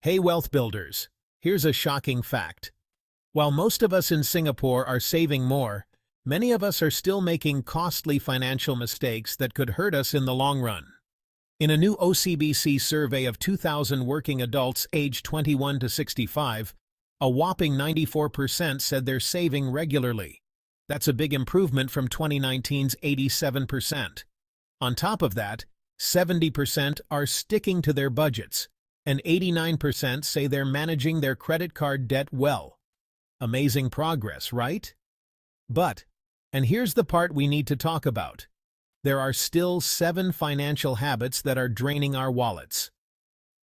Hey wealth builders, here's a shocking fact. While most of us in Singapore are saving more, many of us are still making costly financial mistakes that could hurt us in the long run. In a new OCBC survey of 2,000 working adults aged 21 to 65, a whopping 94% said they're saving regularly. That's a big improvement from 2019's 87%. On top of that, 70% are sticking to their budgets, and 89% say they're managing their credit card debt well. Amazing progress, right? But, and here's the part we need to talk about, there are still 7 financial habits that are draining our wallets.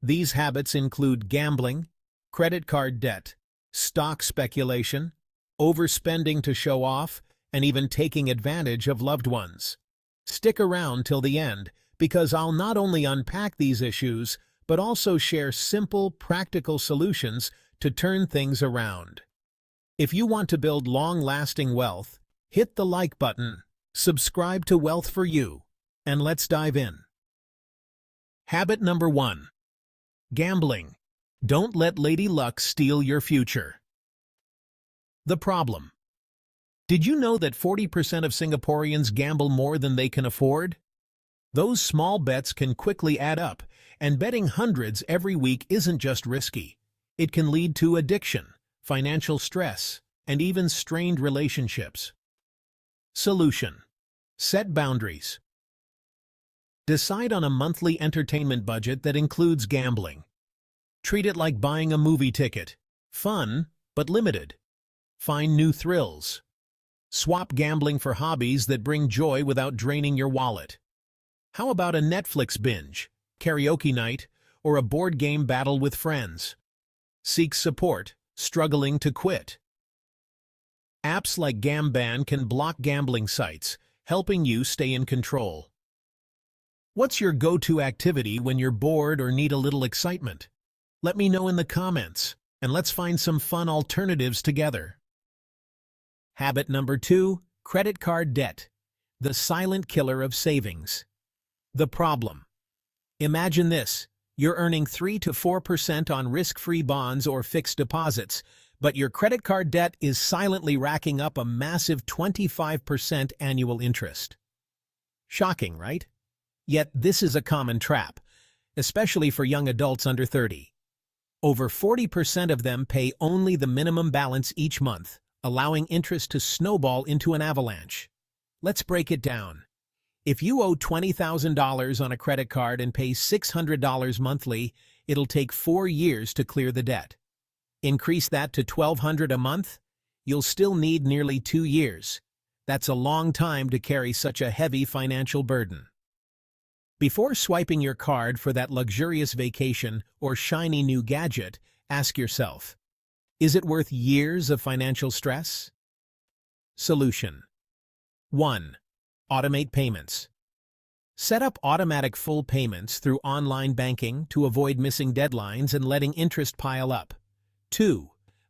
These habits include gambling, credit card debt, stock speculation, overspending to show off, and even taking advantage of loved ones. Stick around till the end, because I'll not only unpack these issues, but also share simple, practical solutions to turn things around. If you want to build long-lasting wealth, hit the like button, subscribe to Wealth for You, and let's dive in. Habit number 1. Gambling. Don't let Lady Luck steal your future. The problem. Did you know that 40% of Singaporeans gamble more than they can afford? Those small bets can quickly add up, and betting hundreds every week isn't just risky. It can lead to addiction, financial stress, and even strained relationships. Solution. Set boundaries. Decide on a monthly entertainment budget that includes gambling. Treat it like buying a movie ticket. Fun, but limited. Find new thrills. Swap gambling for hobbies that bring joy without draining your wallet. How about a Netflix binge, karaoke night, or a board game battle with friends? Seek support, struggling to quit. Apps like Gamban can block gambling sites, helping you stay in control. What's your go-to activity when you're bored or need a little excitement? Let me know in the comments, and let's find some fun alternatives together. Habit number 2, credit card debt, the silent killer of savings. The problem. Imagine this, you're earning 3 to 4% on risk-free bonds or fixed deposits, but your credit card debt is silently racking up a massive 25% annual interest. Shocking, right? Yet this is a common trap, especially for young adults under 30. Over 40% of them pay only the minimum balance each month, allowing interest to snowball into an avalanche. Let's break it down. If you owe $20,000 on a credit card and pay $600 monthly, it'll take 4 years to clear the debt. Increase that to $1,200 a month, you'll still need nearly 2 years. That's a long time to carry such a heavy financial burden. Before swiping your card for that luxurious vacation or shiny new gadget, ask yourself, is it worth years of financial stress? Solution. 1. Automate payments. Set up automatic full payments through online banking to avoid missing deadlines and letting interest pile up. 2.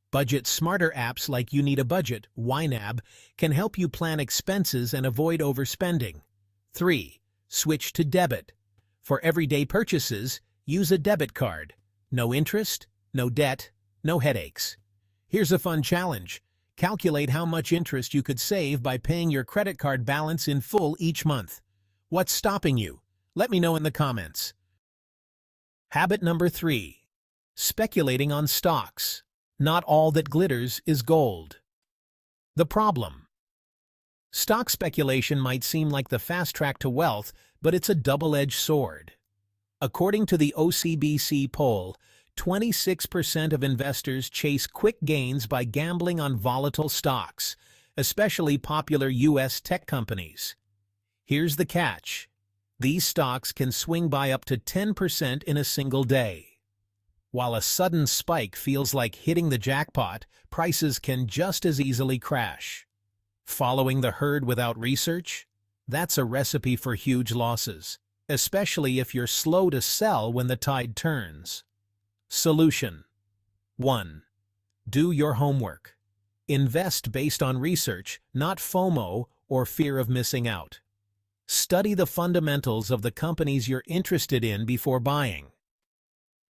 Budget smarter apps like You Need a Budget, YNAB, can help you plan expenses and avoid overspending. 3. Switch to debit. For everyday purchases, use a debit card. No interest, no debt, no headaches. Here's a fun challenge. Calculate how much interest you could save by paying your credit card balance in full each month. What's stopping you? Let me know in the comments. Habit number 3. Speculating on stocks. Not all that glitters is gold. The problem. Stock speculation might seem like the fast track to wealth, but it's a double-edged sword. According to the OCBC poll, 26% of investors chase quick gains by gambling on volatile stocks, especially popular U.S. tech companies. Here's the catch. These stocks can swing by up to 10% in a single day. While a sudden spike feels like hitting the jackpot, prices can just as easily crash. Following the herd without research? That's a recipe for huge losses, especially if you're slow to sell when the tide turns. Solution. 1. Do your homework. Invest based on research, not FOMO or fear of missing out. Study the fundamentals of the companies you're interested in before buying.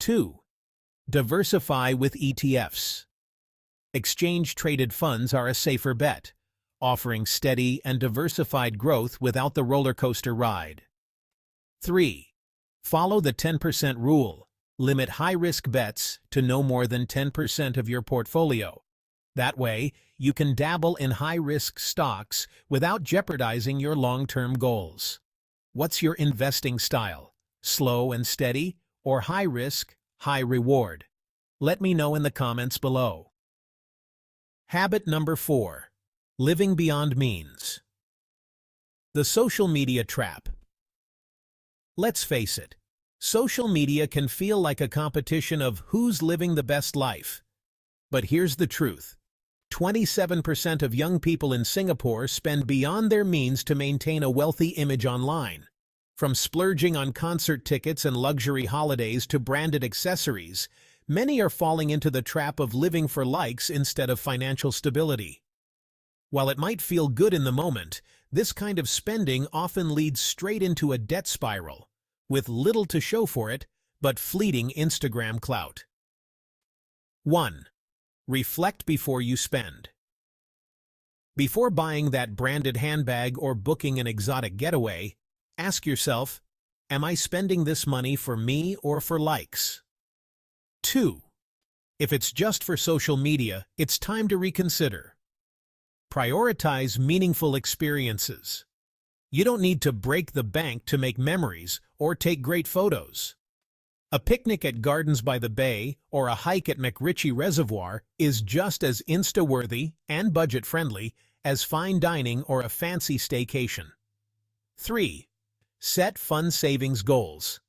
2. Diversify with ETFs. Exchange-traded funds are a safer bet, offering steady and diversified growth without the roller coaster ride. 3. Follow the 10% rule. Limit high-risk bets to no more than 10% of your portfolio. That way, you can dabble in high-risk stocks without jeopardizing your long-term goals. What's your investing style? Slow and steady, or high-risk, high-reward? Let me know in the comments below. Habit number 4. Living beyond means. The social media trap. Let's face it, social media can feel like a competition of who's living the best life. But here's the truth. 27% of young people in Singapore spend beyond their means to maintain a wealthy image online. From splurging on concert tickets and luxury holidays to branded accessories, many are falling into the trap of living for likes instead of financial stability. While it might feel good in the moment, this kind of spending often leads straight into a debt spiral, with little to show for it but fleeting Instagram clout. 1. Reflect before you spend. Before buying that branded handbag or booking an exotic getaway, ask yourself, am I spending this money for me or for likes? 2. If it's just for social media, it's time to reconsider. Prioritize meaningful experiences. You don't need to break the bank to make memories or take great photos. A picnic at Gardens by the Bay or a hike at McRitchie Reservoir is just as Insta-worthy and budget-friendly as fine dining or a fancy staycation. 3. Set fun savings goals.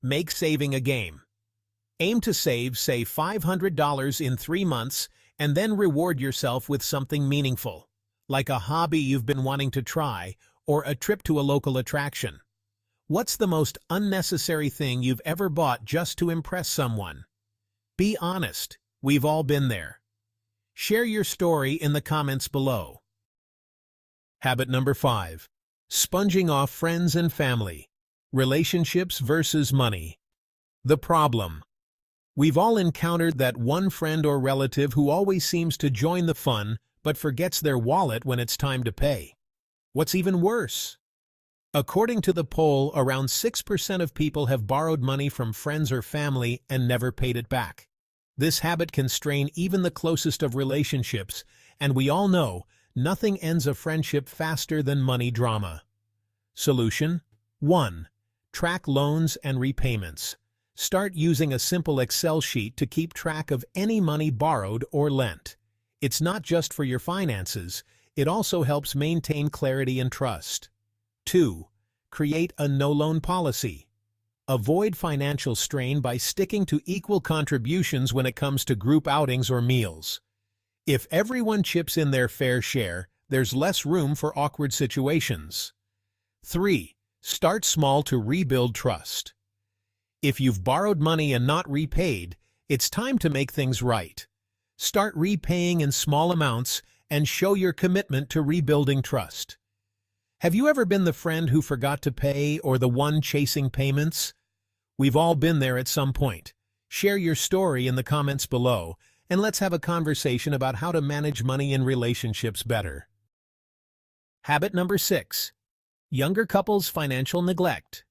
Make saving a game. Aim to save, say, $500 in 3 months and then reward yourself with something meaningful, like a hobby you've been wanting to try or a trip to a local attraction. What's the most unnecessary thing you've ever bought just to impress someone? Be honest, we've all been there. Share your story in the comments below. Habit number 5. Sponging off friends and family. Relationships versus money. The problem. We've all encountered that one friend or relative who always seems to join the fun but forgets their wallet when it's time to pay. What's even worse? According to the poll, around 6% of people have borrowed money from friends or family and never paid it back. This habit can strain even the closest of relationships, and we all know nothing ends a friendship faster than money drama. Solution: 1. Track loans and repayments. Start using a simple Excel sheet to keep track of any money borrowed or lent. It's not just for your finances, it also helps maintain clarity and trust. 2. Create a no-loan policy. Avoid financial strain by sticking to equal contributions when it comes to group outings or meals. If everyone chips in their fair share, there's less room for awkward situations. 3. Start small to rebuild trust. If you've borrowed money and not repaid, it's time to make things right. Start repaying in small amounts and show your commitment to rebuilding trust. Have you ever been the friend who forgot to pay or the one chasing payments? We've all been there at some point. Share your story in the comments below, and let's have a conversation about how to manage money in relationships better. Habit number 6. Younger couples' financial neglect.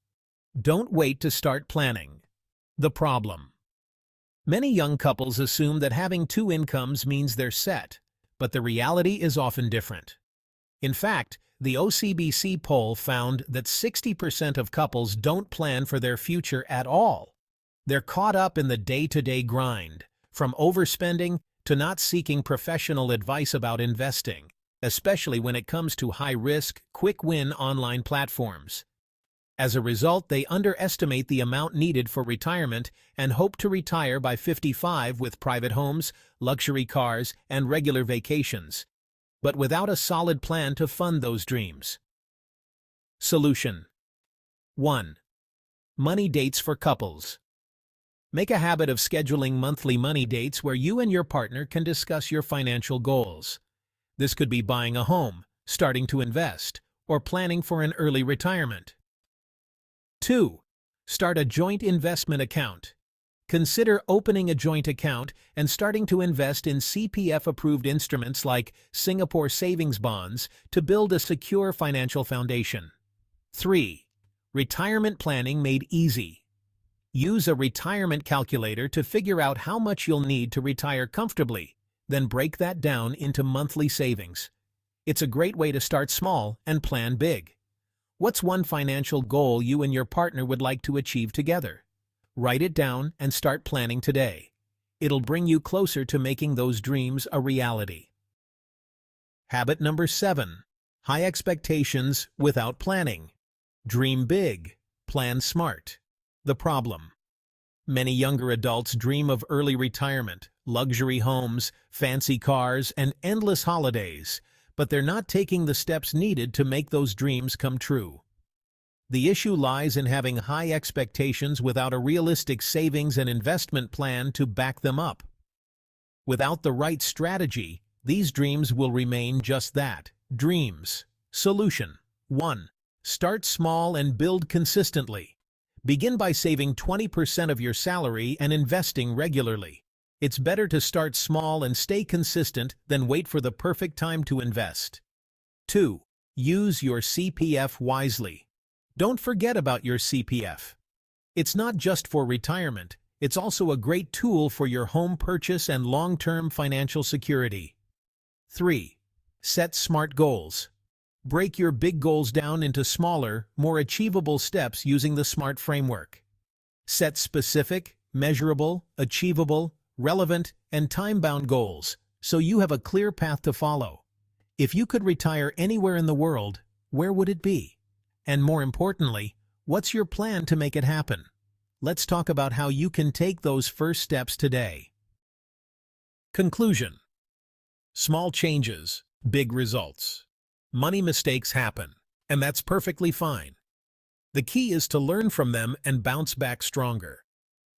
Don't wait to start planning. The problem. Many young couples assume that having 2 incomes means they're set, but the reality is often different. In fact, the OCBC poll found that 60% of couples don't plan for their future at all. They're caught up in the day-to-day grind, from overspending to not seeking professional advice about investing, especially when it comes to high-risk, quick-win online platforms. As a result, they underestimate the amount needed for retirement and hope to retire by 55 with private homes, luxury cars, and regular vacations, but without a solid plan to fund those dreams. Solution: 1. Money dates for couples. Make a habit of scheduling monthly money dates where you and your partner can discuss your financial goals. This could be buying a home, starting to invest, or planning for an early retirement. 2. Start a joint investment account. Consider opening a joint account and starting to invest in CPF-approved instruments like Singapore savings bonds to build a secure financial foundation. 3. Retirement planning made easy. Use a retirement calculator to figure out how much you'll need to retire comfortably, then break that down into monthly savings. It's a great way to start small and plan big. What's one financial goal you and your partner would like to achieve together? Write it down and start planning today. It'll bring you closer to making those dreams a reality. Habit number 7. High expectations without planning. Dream big, plan smart. The problem: many younger adults dream of early retirement, luxury homes, fancy cars, and endless holidays, but they're not taking the steps needed to make those dreams come true. The issue lies in having high expectations without a realistic savings and investment plan to back them up. Without the right strategy, these dreams will remain just that, dreams. Solution: 1. Start small and build consistently. Begin by saving 20% of your salary and investing regularly. It's better to start small and stay consistent than wait for the perfect time to invest. 2. Use your CPF wisely. Don't forget about your CPF. It's not just for retirement, it's also a great tool for your home purchase and long-term financial security. 3. Set smart goals. Break your big goals down into smaller, more achievable steps using the SMART framework. Set specific, measurable, achievable, relevant, and time-bound goals so you have a clear path to follow. If you could retire anywhere in the world, where would it be? And more importantly, what's your plan to make it happen? Let's talk about how you can take those first steps today. Conclusion: small changes, big results. Money mistakes happen, and that's perfectly fine. The key is to learn from them and bounce back stronger.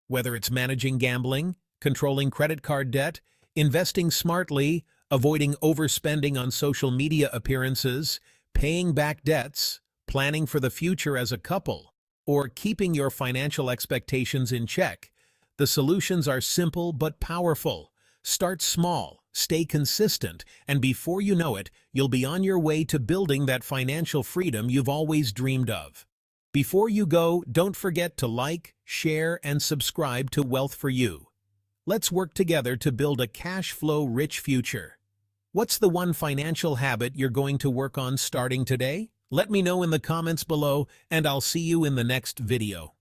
Whether it's managing gambling, controlling credit card debt, investing smartly, avoiding overspending on social media appearances, paying back debts, planning for the future as a couple, or keeping your financial expectations in check, the solutions are simple but powerful. Start small, stay consistent, and before you know it, you'll be on your way to building that financial freedom you've always dreamed of. Before you go, don't forget to like, share, and subscribe to Wealth for You. Let's work together to build a cash flow rich future. What's the one financial habit you're going to work on starting today? Let me know in the comments below, and I'll see you in the next video.